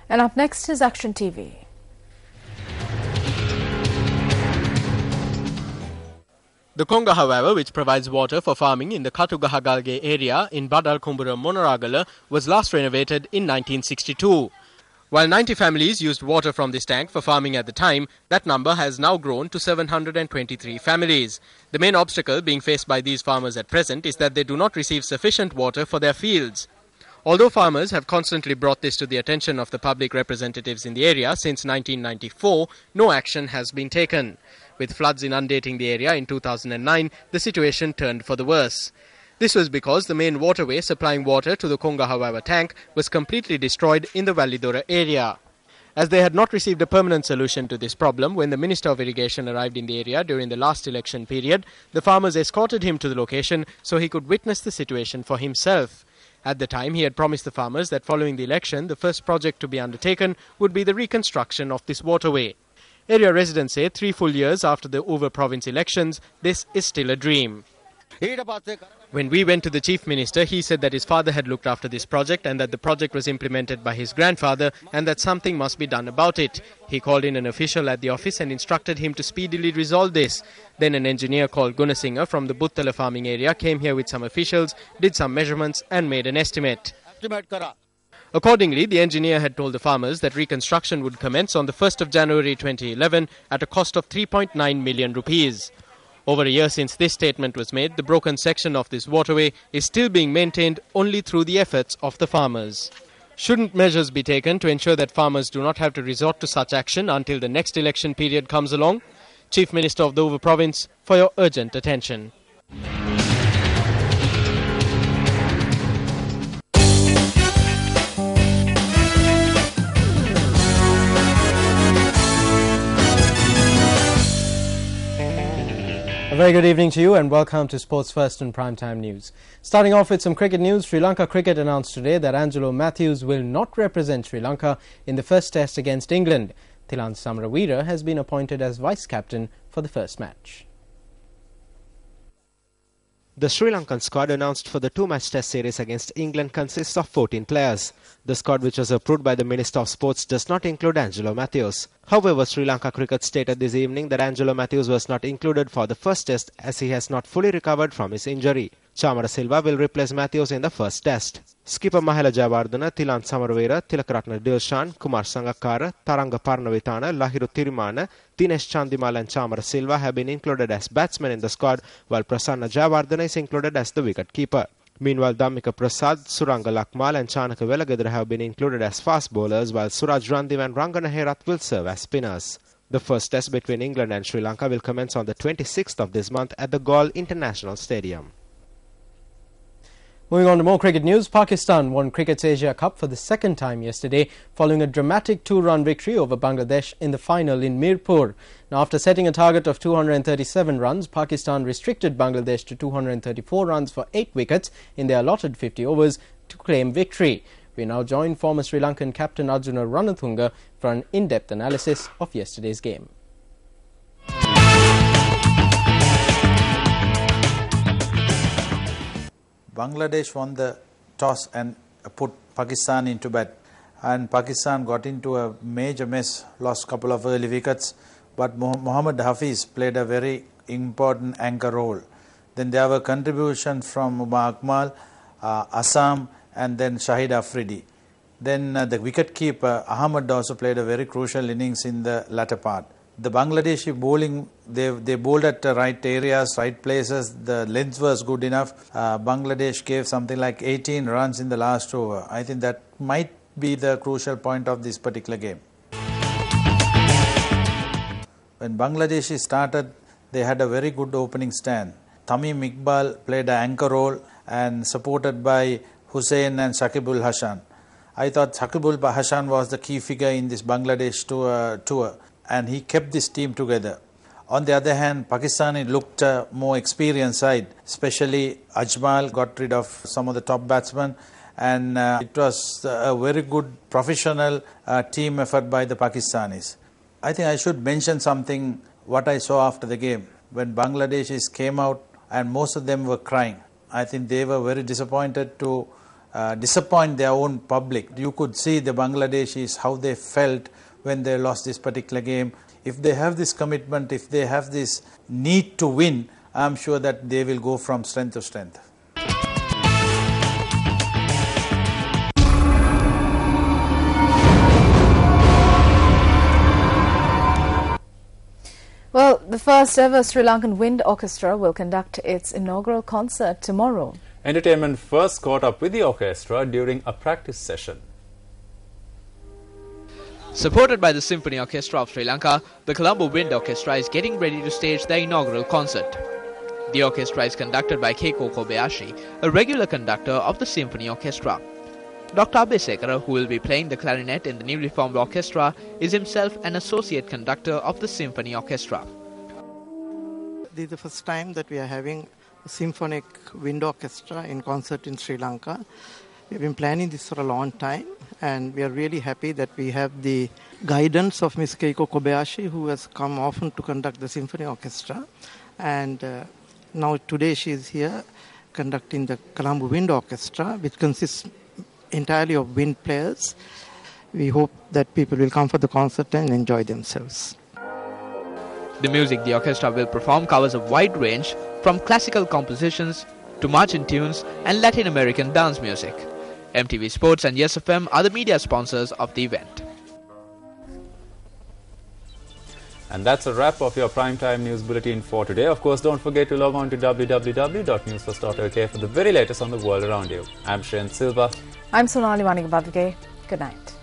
And up next is Action TV. The Konga, however, which provides water for farming in the Katugahagalge area in Badal Kumbura Monaragala, was last renovated in 1962. While 90 families used water from this tank for farming at the time, that number has now grown to 723 families. The main obstacle being faced by these farmers at present is that they do not receive sufficient water for their fields. Although farmers have constantly brought this to the attention of the public representatives in the area since 1994, no action has been taken. With floods inundating the area in 2009, the situation turned for the worse. This was because the main waterway supplying water to the Konga Hawawa tank was completely destroyed in the Vallidora area. As they had not received a permanent solution to this problem when the Minister of Irrigation arrived in the area during the last election period, the farmers escorted him to the location so he could witness the situation for himself. At the time, he had promised the farmers that following the election, the first project to be undertaken would be the reconstruction of this waterway. Area residents say 3 full years after the Over province elections, this is still a dream. When we went to the Chief Minister, he said that his father had looked after this project and that the project was implemented by his grandfather and that something must be done about it. He called in an official at the office and instructed him to speedily resolve this. Then an engineer called Gunasinghe from the Buttala farming area came here with some officials, did some measurements and made an estimate. Accordingly, the engineer had told the farmers that reconstruction would commence on the 1st of January 2011 at a cost of 3.9 million rupees. Over a year since this statement was made, the broken section of this waterway is still being maintained only through the efforts of the farmers. Shouldn't measures be taken to ensure that farmers do not have to resort to such action until the next election period comes along? Chief Minister of the Over province, for your urgent attention. A very good evening to you and welcome to Sports First and Primetime News. Starting off with some cricket news, Sri Lanka Cricket announced today that Angelo Matthews will not represent Sri Lanka in the first test against England. Thilan Samaraweera has been appointed as vice-captain for the first match. The Sri Lankan squad announced for the 2-match test series against England consists of 14 players. The squad, which was approved by the Minister of Sports, does not include Angelo Matthews. However, Sri Lanka Cricket stated this evening that Angelo Matthews was not included for the first test as he has not fully recovered from his injury. Chamara Silva will replace Matthews in the first test. Skipper Mahela Jayawardena, Thilan Samaraweera, Tilakaratne Dilshan, Kumar Sangakkara, Taranga Paranavithana, Lahiru Tirimana, Dinesh Chandimal and Chamara Silva have been included as batsmen in the squad, while Prasanna Jayawardena is included as the wicket-keeper. Meanwhile, Dhammika Prasad, Suranga Lakmal and Chanaka Velagadra have been included as fast bowlers, while Suraj Randive and Rangana Herath will serve as spinners. The first test between England and Sri Lanka will commence on the 26th of this month at the Galle International Stadium. Moving on to more cricket news, Pakistan won Cricket's Asia Cup for the second time yesterday following a dramatic 2-run victory over Bangladesh in the final in Mirpur. Now, after setting a target of 237 runs, Pakistan restricted Bangladesh to 234 runs for 8 wickets in their allotted 50 overs to claim victory. We now join former Sri Lankan captain Arjuna Ranatunga for an in-depth analysis of yesterday's game. Bangladesh won the toss and put Pakistan into bat, and Pakistan got into a major mess, lost a couple of early wickets, but Mohammad Hafiz played a very important anchor role. Then there were contributions from Umar Akmal, Assam and then Shahid Afridi. Then the wicket-keeper Ahmad also played a very crucial innings in the latter part. The Bangladeshi bowling, they bowled at the right areas, right places. The length was good enough. Bangladesh gave something like 18 runs in the last over. I think that might be the crucial point of this particular game. When Bangladesh started, they had a very good opening stand. Tamim Iqbal played an anchor role and supported by Hussain and Shakibul Hasan. I thought Shakibul Hasan was the key figure in this Bangladesh tour. And he kept this team together. On the other hand, Pakistan looked more experienced side, especially Ajmal got rid of some of the top batsmen, and it was a very good professional team effort by the Pakistanis. I think I should mention something what I saw after the game. When Bangladeshis came out and most of them were crying, I think they were very disappointed to disappoint their own public. You could see the Bangladeshis, how they felt when they lost this particular game. If they have this commitment, if they have this need to win, I'm sure that they will go from strength to strength. Well, the first ever Sri Lankan Wind Orchestra will conduct its inaugural concert tomorrow. Entertainment first caught up with the orchestra during a practice session. Supported by the Symphony Orchestra of Sri Lanka, the Colombo Wind Orchestra is getting ready to stage their inaugural concert. The orchestra is conducted by Keiko Kobayashi, a regular conductor of the Symphony Orchestra. Dr. Abe Sekara, who will be playing the clarinet in the newly formed orchestra, is himself an associate conductor of the Symphony Orchestra. This is the first time that we are having a symphonic wind orchestra in concert in Sri Lanka. We have been planning this for a long time, and we are really happy that we have the guidance of Ms. Keiko Kobayashi, who has come often to conduct the symphony orchestra. And now today she is here conducting the Colombo Wind Orchestra, which consists entirely of wind players. We hope that people will come for the concert and enjoy themselves. The music the orchestra will perform covers a wide range from classical compositions to marching tunes and Latin American dance music. MTV Sports and Yes FM are the media sponsors of the event. And that's a wrap of your primetime news bulletin for today. Of course, don't forget to log on to www.newsfirst.lk for the very latest on the world around you. I'm Shayan Silva. I'm Sonali Wanigabadge. Good night.